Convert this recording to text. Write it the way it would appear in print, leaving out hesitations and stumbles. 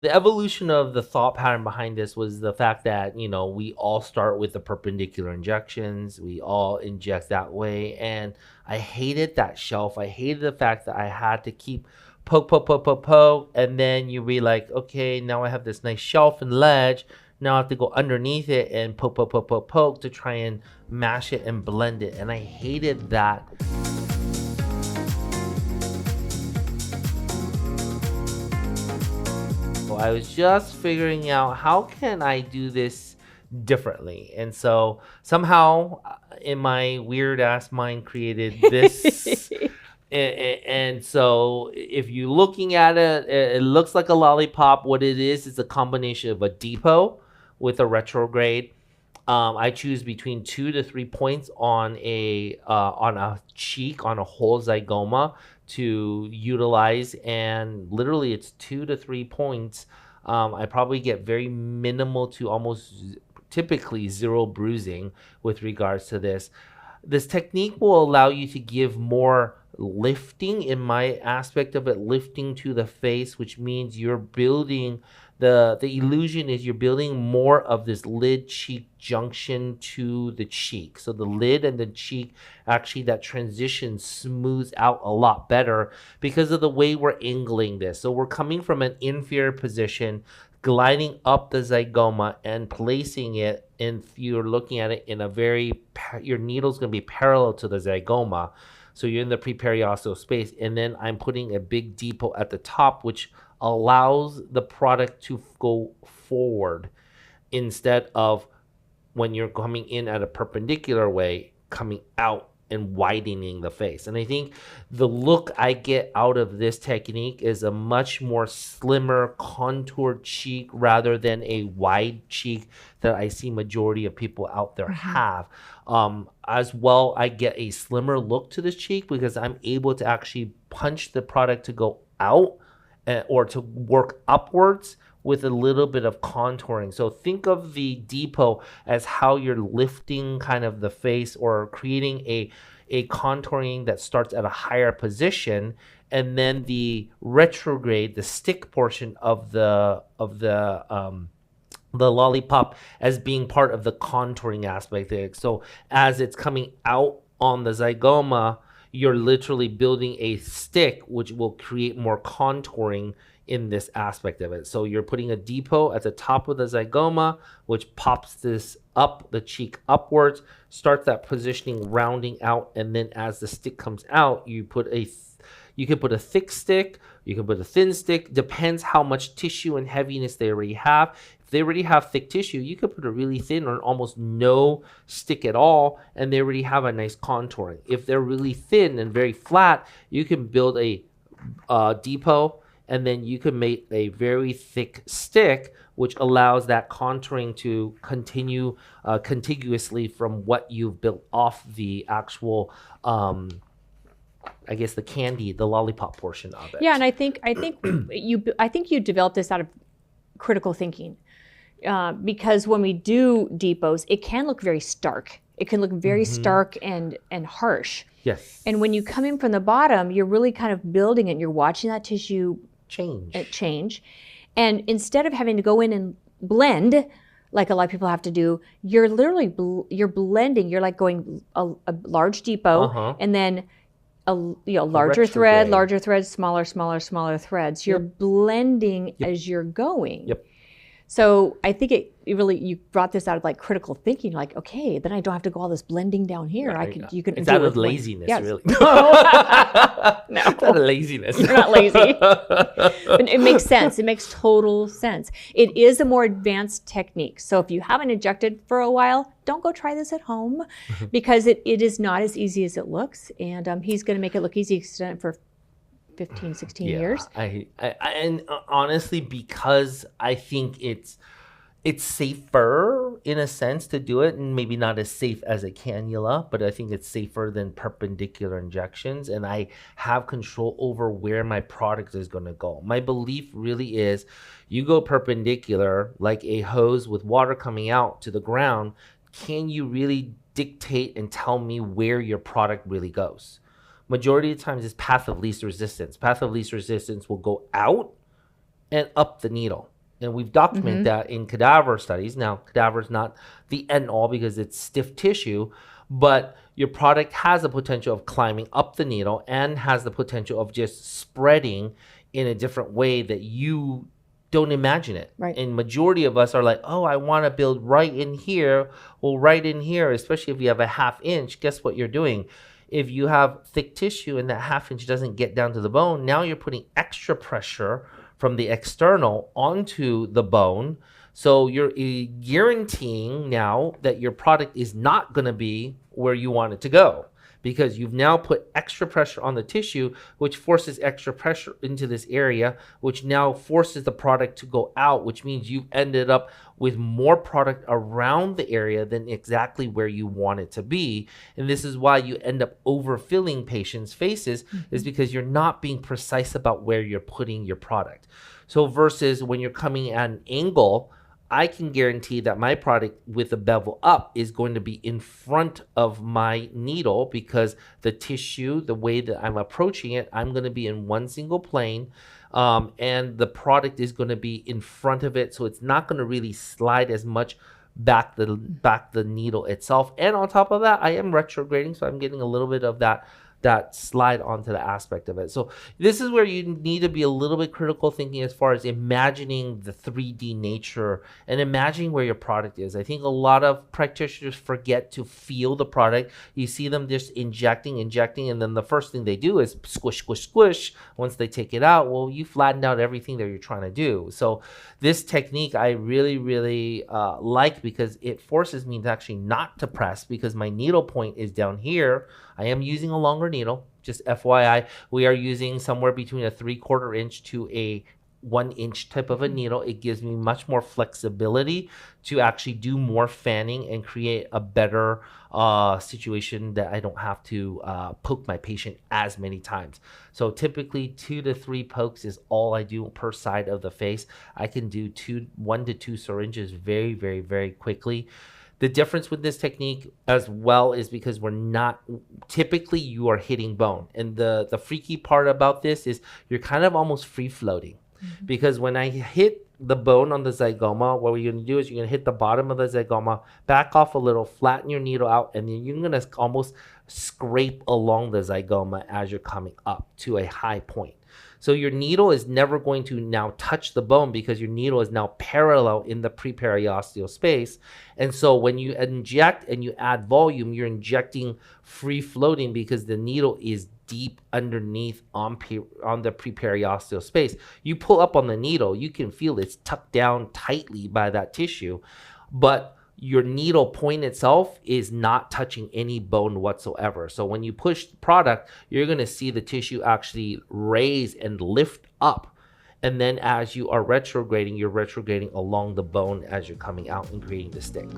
The evolution of the thought pattern behind this was the fact that, we all start with the perpendicular injections. We all inject that way. And I hated that shelf. I hated the fact that I had to keep poke, poke, poke, poke, poke. And then you be like, okay, now I have this nice shelf and ledge. Now I have to go underneath it and poke, poke, poke, poke, poke to try and mash it and blend it. And I hated that. I was just figuring out how can I do this differently. And so somehow in my weird ass mind created this. And so if you're looking at it, it looks like a lollipop. What it is a combination of a depot with a retrograde. I choose between 2 to 3 points on a cheek, on a whole zygoma to utilize, and literally it's 2 to 3 points. I probably get very minimal to almost typically zero bruising with regards to this. This technique will allow you to give more lifting, in my aspect of it, lifting to the face, which means you're building the illusion is you're building more of this lid cheek junction to the cheek. So the lid and the cheek, actually that transition smooths out a lot better because of the way we're angling this. So we're coming from an inferior position, gliding up the zygoma and placing it, and you're looking at it in a your needle's going to be parallel to the zygoma. So you're in the preperiosteal space, and then I'm putting a big depot at the top, which allows the product to go forward instead of, when you're coming in at a perpendicular way, coming out and widening the face. And I think the look I get out of this technique is a much more slimmer contoured cheek rather than a wide cheek that I see majority of people out there have. As well, I get a slimmer look to this cheek because I'm able to actually punch the product to go out or to work upwards with a little bit of contouring. So think of the depot as how you're lifting kind of the face or creating a contouring that starts at a higher position, and then the retrograde, the stick portion of the lollipop as being part of the contouring aspect there. So as it's coming out on the zygoma, you're literally building a stick which will create more contouring in this aspect of it. So you're putting a depot at the top of the zygoma, which pops this up, the cheek upwards, starts that positioning rounding out, and then as the stick comes out, you can put a thick stick, you can put a thin stick, depends how much tissue and heaviness they already have. If they already have thick tissue, you could put a really thin or almost no stick at all, and they already have a nice contouring. If they're really thin and very flat, you can build a depot, and then you can make a very thick stick, which allows that contouring to continue contiguously from what you've built off the actual, I guess the candy, the lollipop portion of it. Yeah, and I think you developed this out of critical thinking, because when we do depots, it can look very stark. It can look very stark and harsh. Yes. And when you come in from the bottom, you're really kind of building it. You're watching that tissue change. And instead of having to go in and blend, like a lot of people have to do, you're literally you're blending. You're like going a large depot and then larger thread, smaller threads. You're blending as you're going. Yep. So I think you brought this out of like critical thinking, like, okay, then I don't have to go all this blending down here. It's out of laziness, really. No. It's out of laziness. You're not lazy. But it makes sense. It makes total sense. It is a more advanced technique. So if you haven't injected for a while, don't go try this at home because it is not as easy as it looks. And he's going to make it look easy. He's done it for 15, 16 years. And honestly, because I think it's safer in a sense to do it, and maybe not as safe as a cannula, but I think it's safer than perpendicular injections, and I have control over where my product is going to go. My belief really is you go perpendicular like a hose with water coming out to the ground. Can you really dictate and tell me where your product really goes? Majority of the times it's path of least resistance. Path of least resistance will go out and up the needle. And we've documented that in cadaver studies. Now, cadaver is not the end all because it's stiff tissue, but your product has the potential of climbing up the needle and has the potential of just spreading in a different way that you don't imagine it. Right. And majority of us are like, oh, I want to build right in here. Well, right in here, especially if you have a 1/2 inch, guess what you're doing? If you have thick tissue and that 1/2 inch doesn't get down to the bone, now you're putting extra pressure from the external onto the bone. So you're guaranteeing now that your product is not going to be where you want it to go, because you've now put extra pressure on the tissue, which forces extra pressure into this area, which now forces the product to go out, which means you've ended up with more product around the area than exactly where you want it to be. And this is why you end up overfilling patients' faces, is because you're not being precise about where you're putting your product. So versus when you're coming at an angle, I can guarantee that my product with the bevel up is going to be in front of my needle, because the tissue, the way that I'm approaching it, I'm going to be in one single plane, and the product is going to be in front of it. So it's not going to really slide as much back the needle itself. And on top of that, I am retrograding, so I'm getting a little bit of that slide onto the aspect of it. So this is where you need to be a little bit critical thinking as far as imagining the 3D nature and imagining where your product is. I think a lot of practitioners forget to feel the product. You see them just injecting, and then the first thing they do is squish, squish, squish. Once they take it out, well, you flattened out everything that you're trying to do. So this technique I really, really like, because it forces me to actually not to press, because my needle point is down here. I am using a longer needle, just FYI. We are using somewhere between a 3/4 inch to a 1 inch type of a needle. It gives me much more flexibility to actually do more fanning and create a better situation that I don't have to poke my patient as many times. So typically 2 to 3 pokes is all I do per side of the face. I can do 1 to 2 syringes very, very, very quickly. The difference with this technique as well is because we're not, typically you are hitting bone. And the freaky part about this is you're kind of almost free floating. Because when I hit the bone on the zygoma, what you're going to do is you're going to hit the bottom of the zygoma, back off a little, flatten your needle out, and then you're going to almost scrape along the zygoma as you're coming up to a high point. So your needle is never going to now touch the bone, because your needle is now parallel in the pre-periosteal space. And so when you inject and you add volume, you're injecting free floating, because the needle is deep underneath on the pre-periosteal space. You pull up on the needle, you can feel it's tucked down tightly by that tissue, but your needle point itself is not touching any bone whatsoever. So when you push the product, you're going to see the tissue actually raise and lift up. And then as you are retrograding, you're retrograding along the bone as you're coming out and creating the stick.